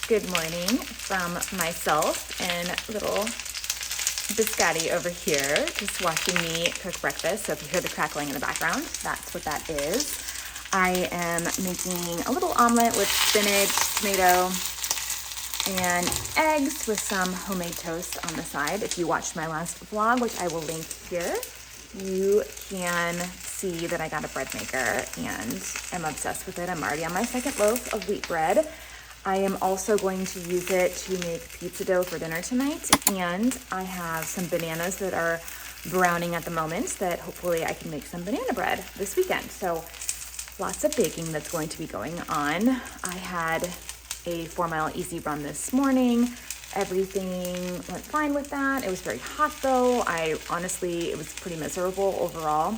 Good morning from myself and little biscotti over here, just watching me cook breakfast. So if you hear the crackling in the background, that's what that is. I am making a little omelet with spinach, tomato, and eggs with some homemade toast on the side. If you watched my last vlog, which I will link here, you can see that I got a bread maker and I'm obsessed with it. I'm already on my second loaf of wheat bread. I am also going to use it to make pizza dough for dinner tonight, and I have some bananas that are browning at the moment that hopefully I can make some banana bread this weekend. So lots of baking that's going to be going on. I had a 4-mile easy run this morning. Everything went fine with that. It was very hot though. It was pretty miserable overall,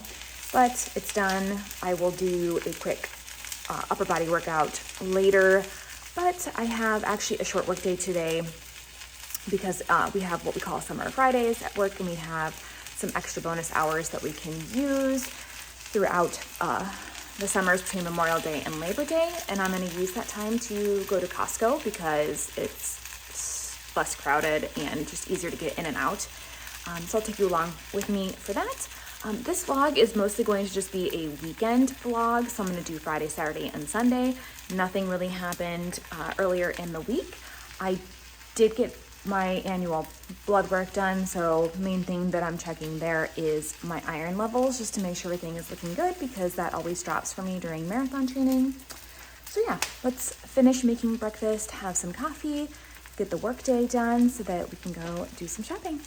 but it's done. I will do a quick upper body workout later. But I have actually a short work day today because we have what we call Summer Fridays at work, and we have some extra bonus hours that we can use throughout the summers between Memorial Day and Labor Day. And I'm going to use that time to go to Costco because it's less crowded and just easier to get in and out. So I'll take you along with me for that. This vlog is mostly going to just be a weekend vlog. So I'm going to do Friday, Saturday, and Sunday. Nothing really happened earlier in the week. I did get my annual blood work done. So main thing that I'm checking there is my iron levels, just to make sure everything is looking good, because that always drops for me during marathon training. So yeah, let's finish making breakfast, have some coffee, get the work day done so that we can go do some shopping.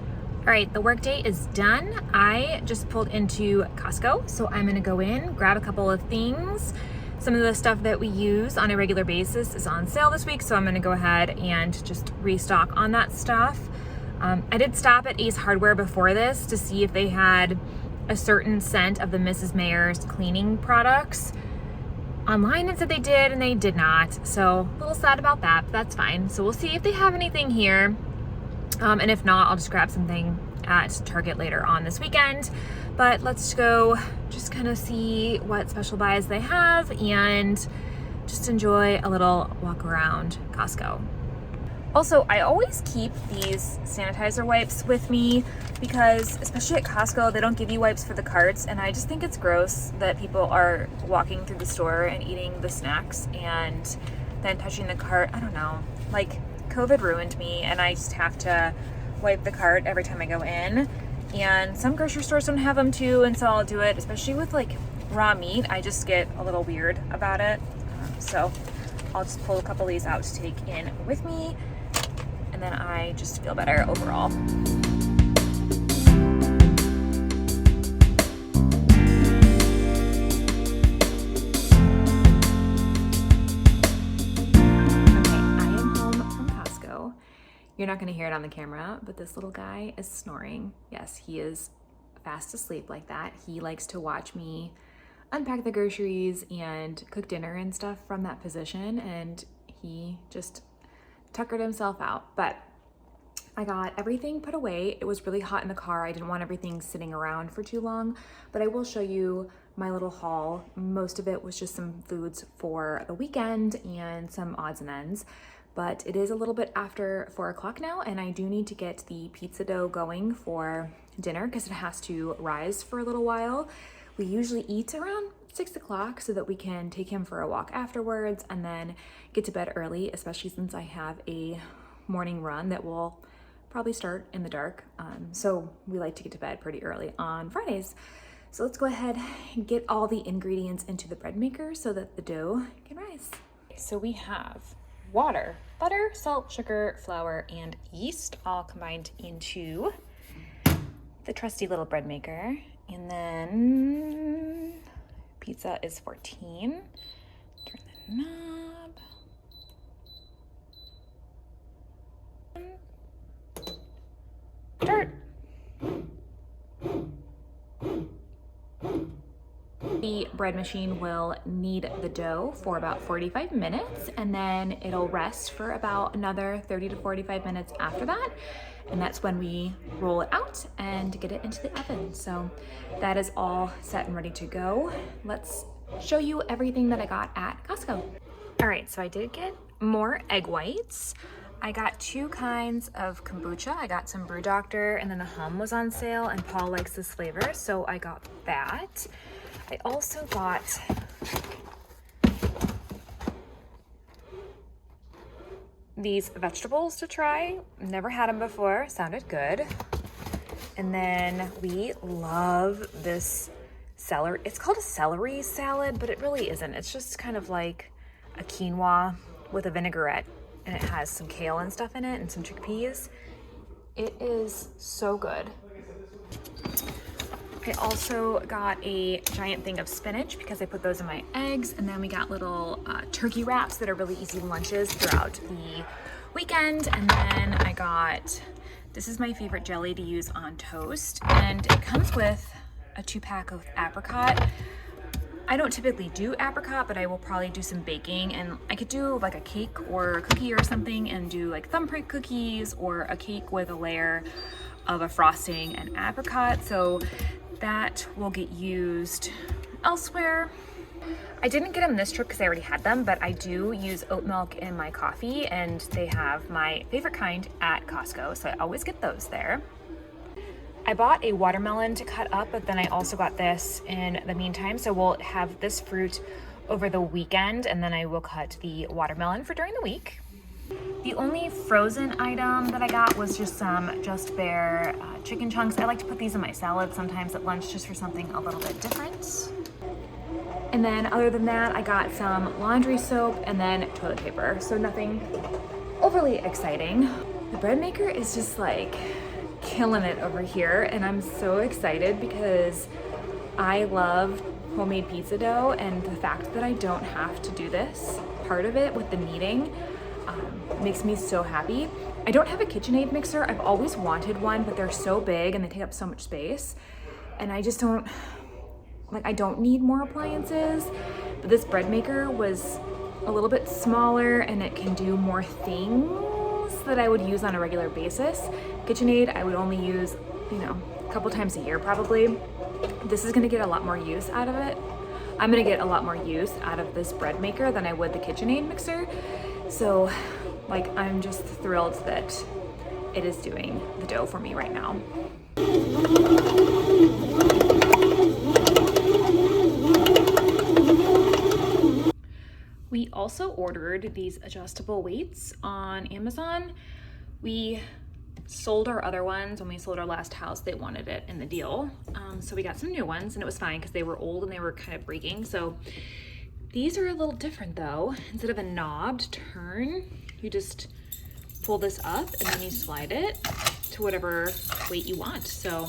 All right, the workday is done. I just pulled into Costco, so I'm gonna go in, grab a couple of things. Some of the stuff that we use on a regular basis is on sale this week, so I'm gonna go ahead and just restock on that stuff. I did stop at Ace Hardware before this to see if they had a certain scent of the Mrs. Mayer's cleaning products. Online it said they did, and they did not, so a little sad about that, but that's fine. So we'll see if they have anything here. And if not, I'll just grab something at Target later on this weekend. But let's go just kind of see what special buys they have and just enjoy a little walk around Costco. Also, I always keep these sanitizer wipes with me because, especially at Costco, they don't give you wipes for the carts, and I just think it's gross that people are walking through the store and eating the snacks and then touching the cart. I don't know, like, COVID ruined me, and I just have to wipe the cart every time I go in, and some grocery stores don't have them too, and so I'll do it, especially with like raw meat. I just get a little weird about it, so I'll just pull a couple of these out to take in with me, and then I just feel better overall. You're not going to hear it on the camera, but this little guy is snoring. Yes, he is fast asleep like that. He likes to watch me unpack the groceries and cook dinner and stuff from that position, and he just tuckered himself out. But I got everything put away. It was really hot in the car. I didn't want everything sitting around for too long, but I will show you my little haul. Most of it was just some foods for the weekend and some odds and ends. But it is a little bit after 4 o'clock now, and I do need to get the pizza dough going for dinner because it has to rise for a little while. We usually eat around 6 o'clock so that we can take him for a walk afterwards and then get to bed early, especially since I have a morning run that will probably start in the dark. So we like to get to bed pretty early on Fridays. So let's go ahead and get all the ingredients into the bread maker so that the dough can rise. So we have water, butter, salt, sugar, flour, and yeast all combined into the trusty little bread maker. And then pizza is 14. Turn the knob. Start. The bread machine will knead the dough for about 45 minutes, and then it'll rest for about another 30 to 45 minutes after that. And that's when we roll it out and get it into the oven. So that is all set and ready to go. Let's show you everything that I got at Costco. All right, so I did get more egg whites. I got 2 kinds of kombucha. I got some Brew Doctor, and then the Hum was on sale, and Paul likes this flavor, so I got that. I also got these vegetables to try. Never had them before, sounded good. And then we love this celery. It's called a celery salad, but it really isn't. It's just kind of like a quinoa with a vinaigrette, and it has some kale and stuff in it and some chickpeas. It is so good. I also got a giant thing of spinach because I put those in my eggs, and then we got little turkey wraps that are really easy lunches throughout the weekend. And then I got, this is my favorite jelly to use on toast, and it comes with a 2-pack of apricot. I don't typically do apricot, but I will probably do some baking, and I could do like a cake or a cookie or something and do like thumbprint cookies or a cake with a layer of a frosting and apricot. So that will get used elsewhere. I didn't get them this trip because I already had them, but I do use oat milk in my coffee, and they have my favorite kind at Costco, so I always get those there. I bought a watermelon to cut up, but then I also got this in the meantime. So we'll have this fruit over the weekend, and then I will cut the watermelon for during the week. The only frozen item that I got was just some Just Bare chicken chunks. I like to put these in my salad sometimes at lunch just for something a little bit different. And then other than that, I got some laundry soap and then toilet paper. So nothing overly exciting. The bread maker is just like killing it over here, and I'm so excited because I love homemade pizza dough, and the fact that I don't have to do this part of it with the kneading makes me so happy. I don't have a KitchenAid mixer. I've always wanted one, but they're so big and they take up so much space, and I just don't, like, I don't need more appliances. But this bread maker was a little bit smaller, and it can do more things that I would use on a regular basis. KitchenAid, I would only use, you know, a couple times a year probably. This is gonna get a lot more use out of it. I'm gonna get a lot more use out of this bread maker than I would the KitchenAid mixer. So, like, I'm just thrilled that it is doing the dough for me right now. We also ordered these adjustable weights on Amazon. We sold our other ones when we sold our last house. They wanted it in the deal. So we got some new ones, and it was fine because they were old and they were kind of breaking. So these are a little different though. Instead of a knobbed turn, you just pull this up and then you slide it to whatever weight you want. So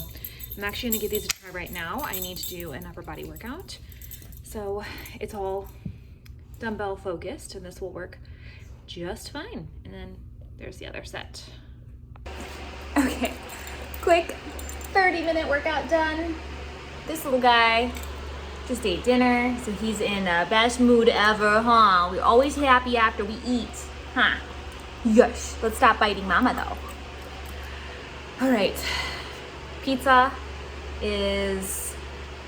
I'm actually gonna give these a try right now. I need to do an upper body workout. So it's all dumbbell focused, and this will work just fine. And then there's the other set. Okay, quick 30-minute workout done. This little guy just ate dinner, so he's in the best mood ever, huh? We're always happy after we eat, huh? Yes, let's stop biting mama though. All right, pizza is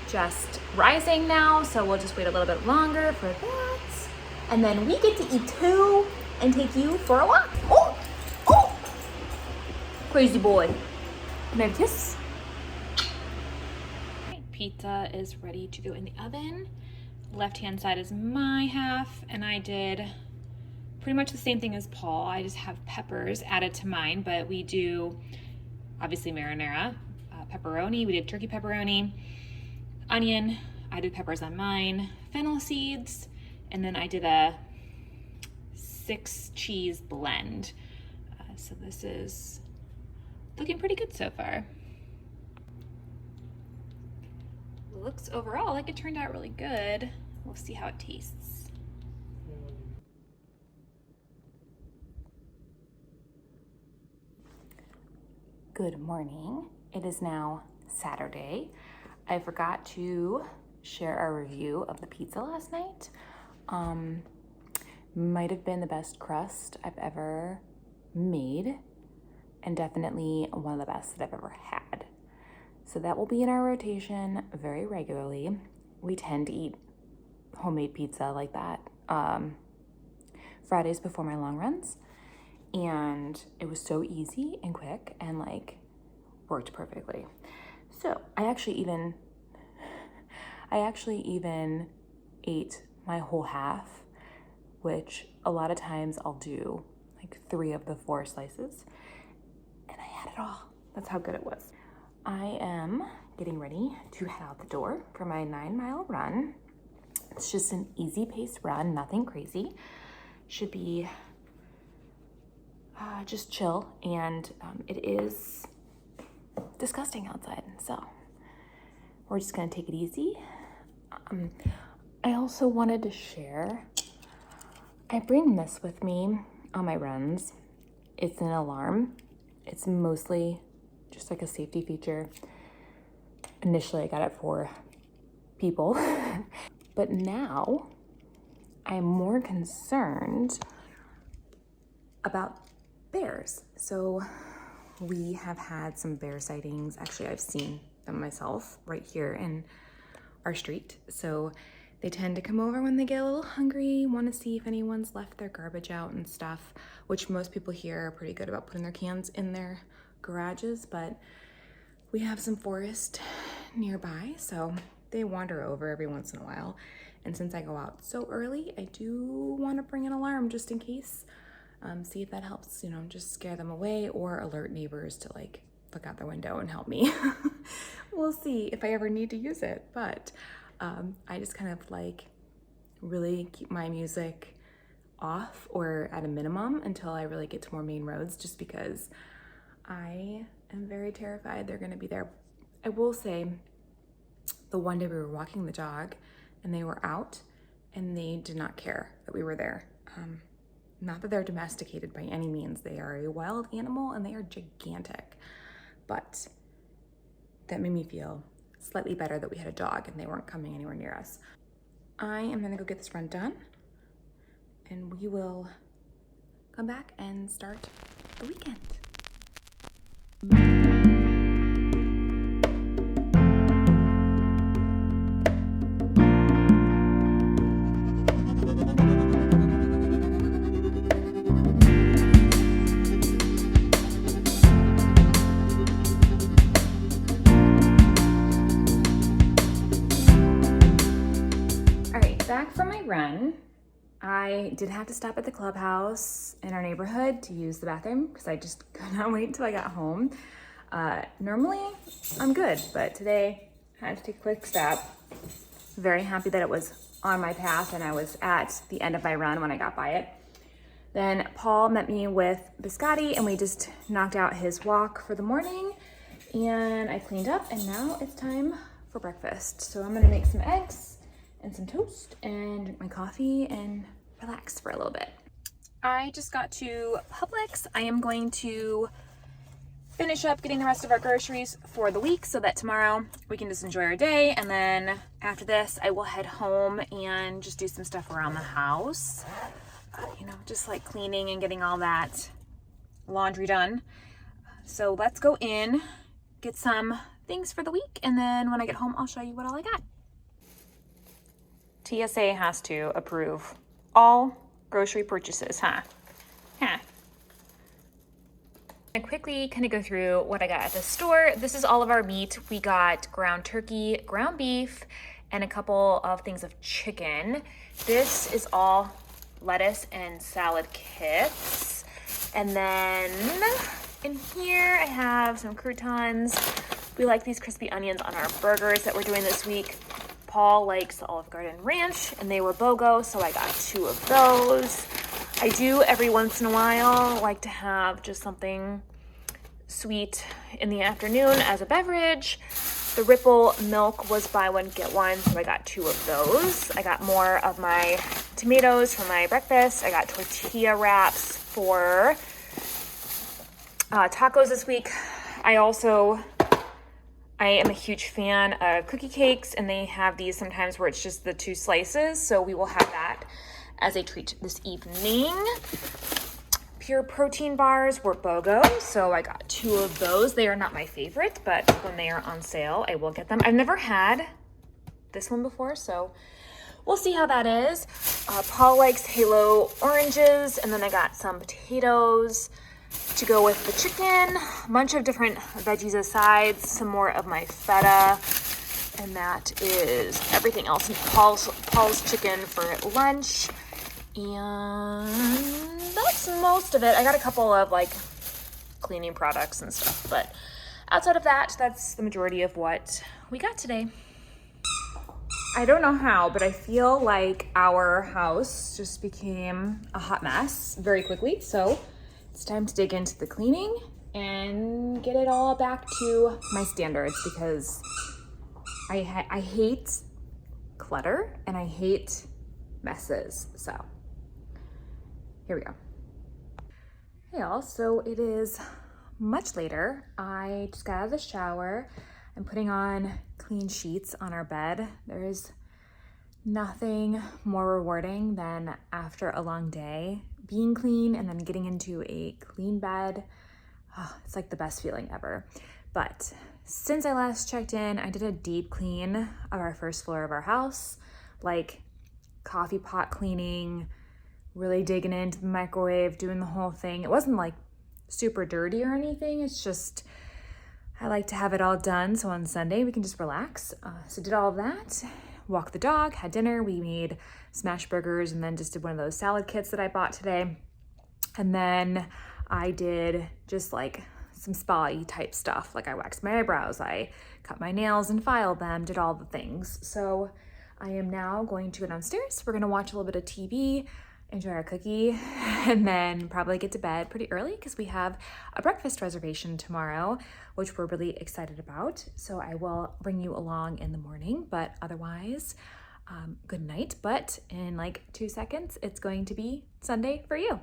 just rising now, so we'll just wait a little bit longer for that. And then we get to eat too and take you for a walk. Oh, oh, crazy boy. Can I kiss? Pizza is ready to go in the oven. Left-hand side is my half, and I did pretty much the same thing as Paul. I just have peppers added to mine, but we do obviously marinara, pepperoni. We did turkey pepperoni, onion. I did peppers on mine, fennel seeds, and then I did a 6 cheese blend. So this is looking pretty good so far. Looks overall like it turned out really good. We'll see how it tastes. Good morning. It is now Saturday. I forgot to share our review of the pizza last night. Might have been the best crust I've ever made, and definitely one of the best that I've ever had. So that will be in our rotation very regularly. We tend to eat homemade pizza like that Fridays before my long runs. And it was so easy and quick and like worked perfectly. So I actually even ate my whole half, which a lot of times I'll do like 3 of the 4 slices, and I had it all. That's how good it was. I am getting ready to head out the door for my 9-mile run. It's just an easy pace run, nothing crazy. Should be just chill, and it is disgusting outside, so we're just gonna take it easy. I also wanted to share, I bring this with me on my runs. It's an alarm. It's mostly just like a safety feature. Initially I got it for people, but now I'm more concerned about bears. So we have had some bear sightings. Actually, I've seen them myself right here in our street. So they tend to come over when they get a little hungry, want to see if anyone's left their garbage out and stuff, which most people here are pretty good about putting their cans in their garages, but we have some forest nearby, so they wander over every once in a while. And since I go out so early, I do want to bring an alarm just in case. See if that helps, just scare them away or alert neighbors to like look out their window and help me. We'll see if I ever need to use it, but I just kind of like really keep my music off or at a minimum until I really get to more main roads, just because I am very terrified they're gonna be there. I will say, the one day we were walking the dog and they were out and they did not care that we were there. Not that they're domesticated by any means. They are a wild animal and they are gigantic. But that made me feel slightly better that we had a dog and they weren't coming anywhere near us. I am gonna go get this run done and we will come back and start the weekend. Back from my run, I did have to stop at the clubhouse in our neighborhood to use the bathroom because I just could not wait until I got home. Normally I'm good, but today I had to take a quick stop. Very happy that it was on my path and I was at the end of my run when I got by it. Then Paul met me with Biscotti and we just knocked out his walk for the morning, and I cleaned up and now it's time for breakfast. So I'm gonna make some eggs and some toast and drink my coffee and relax for a little bit. I just got to Publix. I am going to finish up getting the rest of our groceries for the week so that tomorrow we can just enjoy our day. And then after this, I will head home and just do some stuff around the house. Just like cleaning and getting all that laundry done. So let's go in, get some things for the week. And then when I get home, I'll show you what all I got. TSA has to approve all grocery purchases, huh? I quickly kind of go through what I got at the store. This is all of our meat. We got ground turkey, ground beef, and a couple of things of chicken. This is all lettuce and salad kits. And then in here I have some croutons. We like these crispy onions on our burgers that we're doing this week. Paul likes the Olive Garden Ranch, and they were BOGO, so I got 2 of those. I do every once in a while like to have just something sweet in the afternoon as a beverage. The Ripple milk was buy one, get one, so I got 2 of those. I got more of my tomatoes for my breakfast. I got tortilla wraps for tacos this week. I am a huge fan of cookie cakes, and they have these sometimes where it's just the 2 slices, so we will have that as a treat this evening. Pure protein bars were BOGO, so I got 2 of those. They are not my favorite, but when they are on sale, I will get them. I've never had this one before, so we'll see how that is. Paul likes halo oranges, and then I got some potatoes to go with the chicken, a bunch of different veggies as sides, some more of my feta, and that is everything else. And Paul's chicken for lunch, and that's most of it. I got a couple of like cleaning products and stuff, but outside of that, that's the majority of what we got today. I don't know how, but I feel like our house just became a hot mess very quickly. So it's time to dig into the cleaning and get it all back to my standards, because I hate clutter and I hate messes. So here we go. Hey y'all, so it is much later. I just got out of the shower. I'm putting on clean sheets on our bed. There's nothing more rewarding than after a long day being clean and then getting into a clean bed. Oh, it's like the best feeling ever. But since I last checked in, I did a deep clean of our first floor of our house, like coffee pot cleaning, really digging into the microwave, doing the whole thing. It wasn't like super dirty or anything. It's just, I like to have it all done so on Sunday we can just relax. So did all of that, walked the dog, had dinner. We made smash burgers and then just did one of those salad kits that I bought today. And then I did just like some spa-y type stuff. Like I waxed my eyebrows, I cut my nails and filed them, did all the things. So I am now going to go downstairs. We're gonna watch a little bit of TV, enjoy our cookie, and then probably get to bed pretty early because we have a breakfast reservation tomorrow, which we're really excited about. So I will bring you along in the morning, but otherwise, good night. But in like 2 seconds, it's going to be Sunday for you.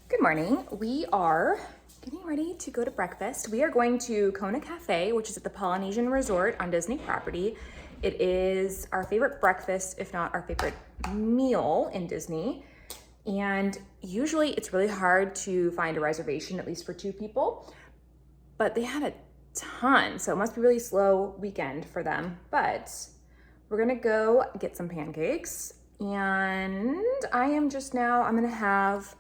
Good morning. We are getting ready to go to breakfast. We are going to Kona Cafe, which is at the Polynesian Resort on Disney property. It is our favorite breakfast, if not our favorite meal in Disney. And usually it's really hard to find a reservation, at least for 2 people, but they had a ton. So it must be a really slow weekend for them. But we're gonna go get some pancakes. And I'm gonna have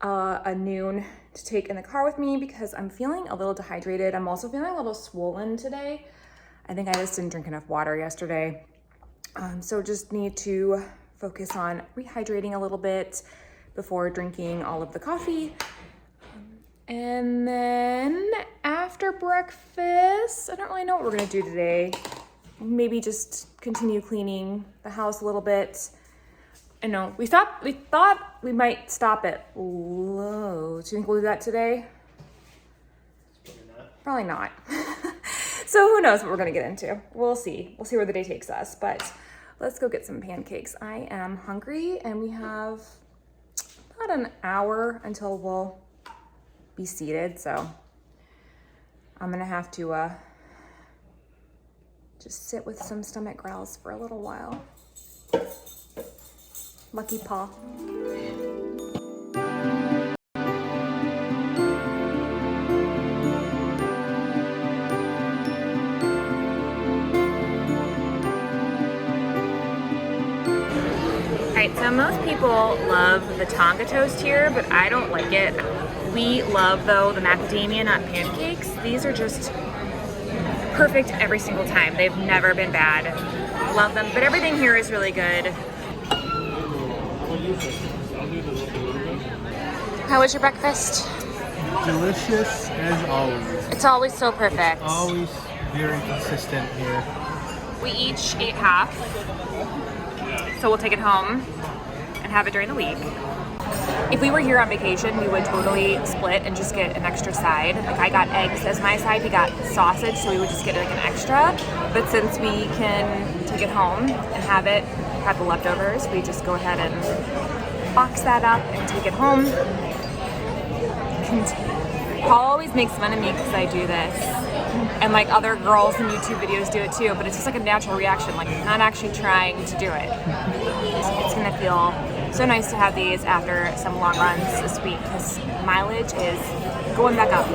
a noon to take in the car with me because I'm feeling a little dehydrated. I'm also feeling a little swollen today. I think I just didn't drink enough water yesterday. So just need to focus on rehydrating a little bit before drinking all of the coffee. And then after breakfast, I don't really know what we're gonna do today. Maybe just continue cleaning the house a little bit. I know, we thought we might stop at Lowe's. Do you think we'll do that today? Probably not. So who knows what we're gonna get into. We'll see where the day takes us, but let's go get some pancakes. I am hungry and we have about an hour until we'll be seated. So I'm gonna have to just sit with some stomach growls for a little while. Lucky paw. Alright, so most people love the Tonga toast here, but I don't like it. We love, though, the macadamia nut pancakes. These are just perfect every single time. They've never been bad. Love them, but everything here is really good. How was your breakfast? Delicious as always. It's always so perfect. Always very consistent here. We each ate half, so we'll take it home and have it during the week. If we were here on vacation, we would totally split and just get an extra side. Like I got eggs as my side, he got sausage, so we would just get like an extra. But since we can take it home and have the leftovers, we just go ahead and box that up and take it home. Paul always makes fun of me because I do this. And like other girls in YouTube videos do it too, but it's just like a natural reaction, like I'm not actually trying to do it. It's gonna feel so nice to have these after some long runs this week because mileage is going back up.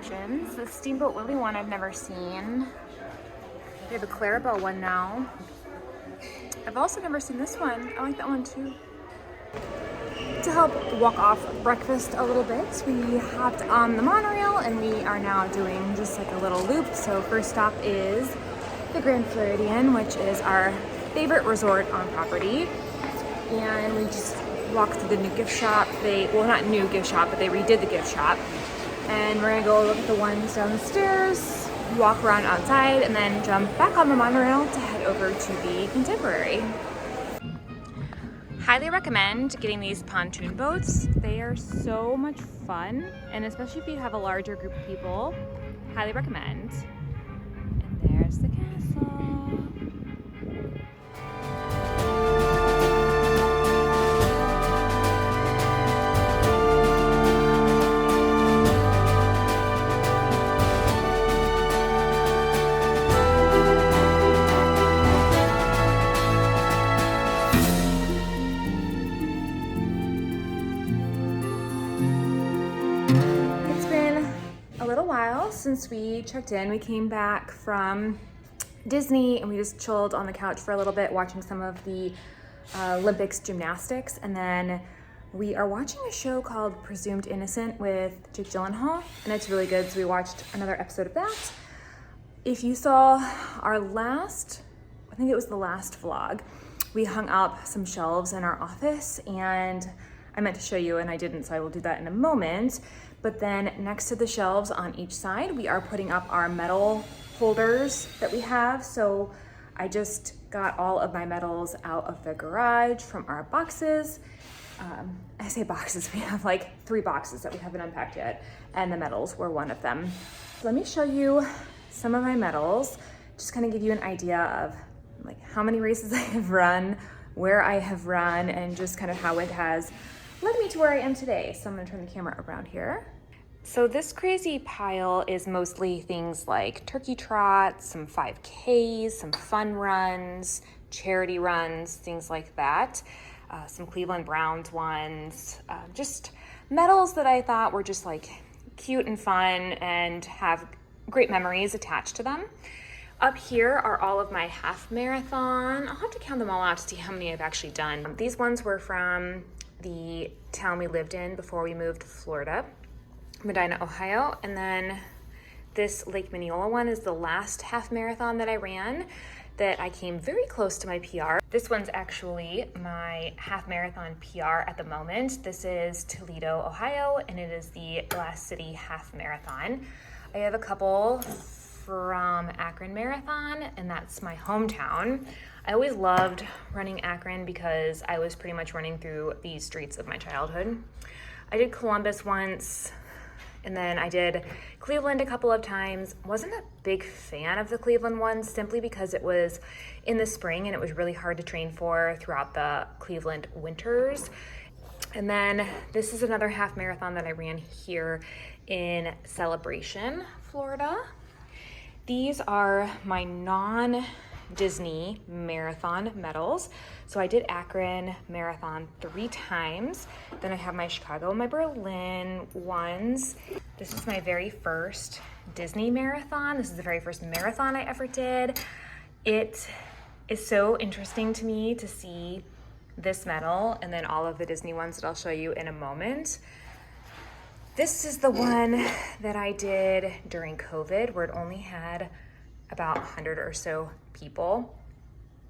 options. The Steamboat Willie one I've never seen. We have a Clarabelle one now. I've also never seen this one. I like that one too. To help walk off breakfast a little bit, we hopped on the monorail and we are now doing just like a little loop. So first stop is the Grand Floridian, which is our favorite resort on property. And we just walked through the new gift shop. Well, not new gift shop, but they redid the gift shop. And we're gonna go look at the ones down the stairs, walk around outside, and then jump back on the monorail to head over to the Contemporary. Highly recommend getting these pontoon boats. They are so much fun, and especially if you have a larger group of people, highly recommend. And there's the castle. Since we checked in, we came back from Disney and we just chilled on the couch for a little bit watching some of the Olympics gymnastics, and then we are watching a show called Presumed Innocent with Jake Gyllenhaal, and it's really good, so we watched another episode of that. If you saw our last, I think it was the last vlog, we hung up some shelves in our office, and I meant to show you and I didn't, so I will do that in a moment. But then next to the shelves on each side, we are putting up our medal holders that we have. So I just got all of my medals out of the garage from our boxes. I say boxes, we have like 3 boxes that we haven't unpacked yet, and the medals were one of them. So let me show you some of my medals, just kind of give you an idea of like how many races I have run, where I have run, and just kind of how it has led me to where I am today. So I'm gonna turn the camera around here. So this crazy pile is mostly things like turkey trots, some 5Ks, some fun runs, charity runs, things like that. Some Cleveland Browns ones, just medals that I thought were just like cute and fun and have great memories attached to them. Up here are all of my half marathon. I'll have to count them all out to see how many I've actually done. These ones were from the town we lived in before we moved to Florida, Medina, Ohio. And then this Lake Mineola one is the last half marathon that I ran that I came very close to my PR. This one's actually my half marathon PR at the moment. This is Toledo, Ohio, and it is the Glass City half marathon. I have a couple from Akron Marathon, and that's my hometown. I always loved running Akron because I was pretty much running through the streets of my childhood. I did Columbus once, and then I did Cleveland a couple of times. Wasn't a big fan of the Cleveland one simply because it was in the spring and it was really hard to train for throughout the Cleveland winters. And then this is another half marathon that I ran here in Celebration, Florida. These are my non-Disney marathon medals. So I did Akron Marathon 3 times. Then I have my Chicago and my Berlin ones. This is my very first Disney marathon. This is the very first marathon I ever did. It is so interesting to me to see this medal and then all of the Disney ones that I'll show you in a moment. This is the one that I did during COVID, where it only had about 100 or so people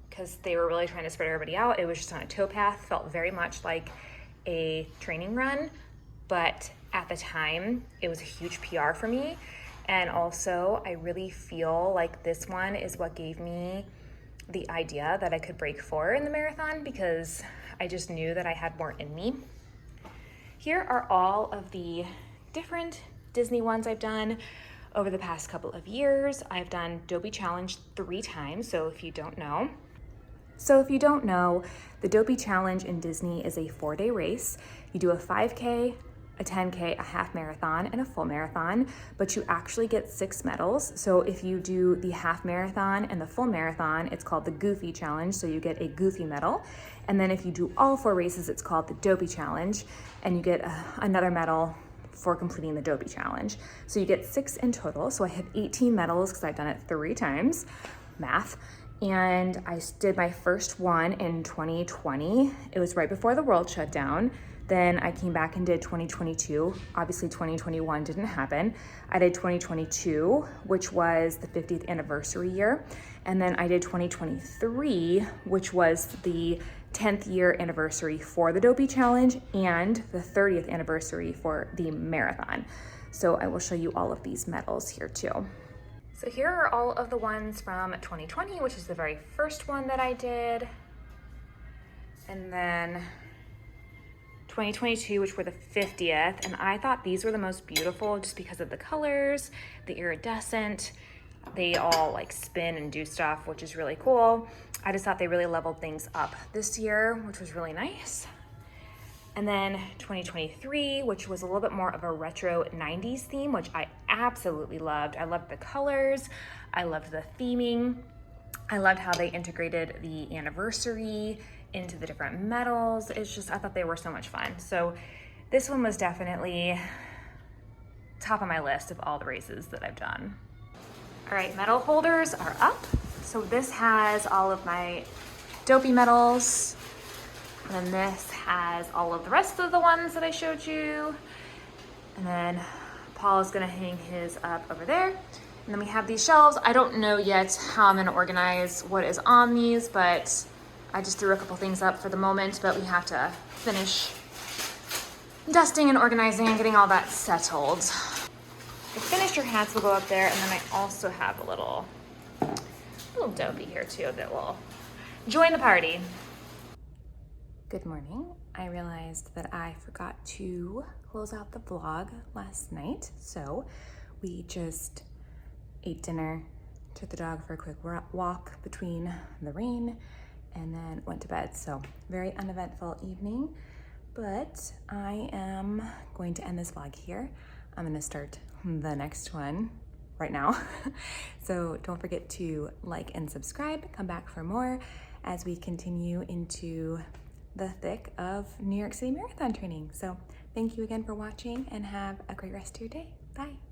because they were really trying to spread everybody out. It was just on a towpath, felt very much like a training run, but at the time it was a huge PR for me. And also I really feel like this one is what gave me the idea that I could break 4 in the marathon, because I just knew that I had more in me. Here are all of the different Disney ones I've done over the past couple of years. I've done Dopey Challenge 3 times, so if you don't know, the Dopey Challenge in Disney is a 4-day race. You do a 5K, a 10K, a half marathon, and a full marathon, but you actually get 6 medals. So if you do the half marathon and the full marathon, it's called the Goofy Challenge, so you get a Goofy medal. And then if you do all 4 races, it's called the Dopey Challenge, and you get another medal for completing the Dopey Challenge. So you get 6 in total. So I have 18 medals because I've done it 3 times, math. And I did my first one in 2020. It was right before the world shut down. Then I came back and did 2022. Obviously 2021 didn't happen. I did 2022, which was the 50th anniversary year. And then I did 2023, which was the 10th year anniversary for the Dopey Challenge and the 30th anniversary for the marathon. So I will show you all of these medals here too. So here are all of the ones from 2020, which is the very first one that I did. And then 2022, which were the 50th, and I thought these were the most beautiful just because of the colors, the iridescent. They all like spin and do stuff, which is really cool. I just thought they really leveled things up this year, which was really nice. And then 2023, which was a little bit more of a retro 90s theme, which I absolutely loved. I loved the colors. I loved the theming. I loved how they integrated the anniversary into the different medals. It's just, I thought they were so much fun. So this one was definitely top of my list of all the races that I've done. All right, medal holders are up. So this has all of my Dopey medals. And then this has all of the rest of the ones that I showed you. And then Paul is gonna hang his up over there. And then we have these shelves. I don't know yet how I'm gonna organize what is on these, but I just threw a couple things up for the moment, but we have to finish dusting and organizing and getting all that settled. The finisher hats will go up there, and then I also have a little Dopey here too that will join the party. Good morning. I realized that I forgot to close out the vlog last night, so we just ate dinner, took the dog for a quick walk between the rain, and then went to bed. So very uneventful evening, but I am going to end this vlog here. I'm gonna start the next one right now. So don't forget to like and subscribe, come back for more as we continue into the thick of New York City Marathon training. So thank you again for watching and have a great rest of your day. Bye.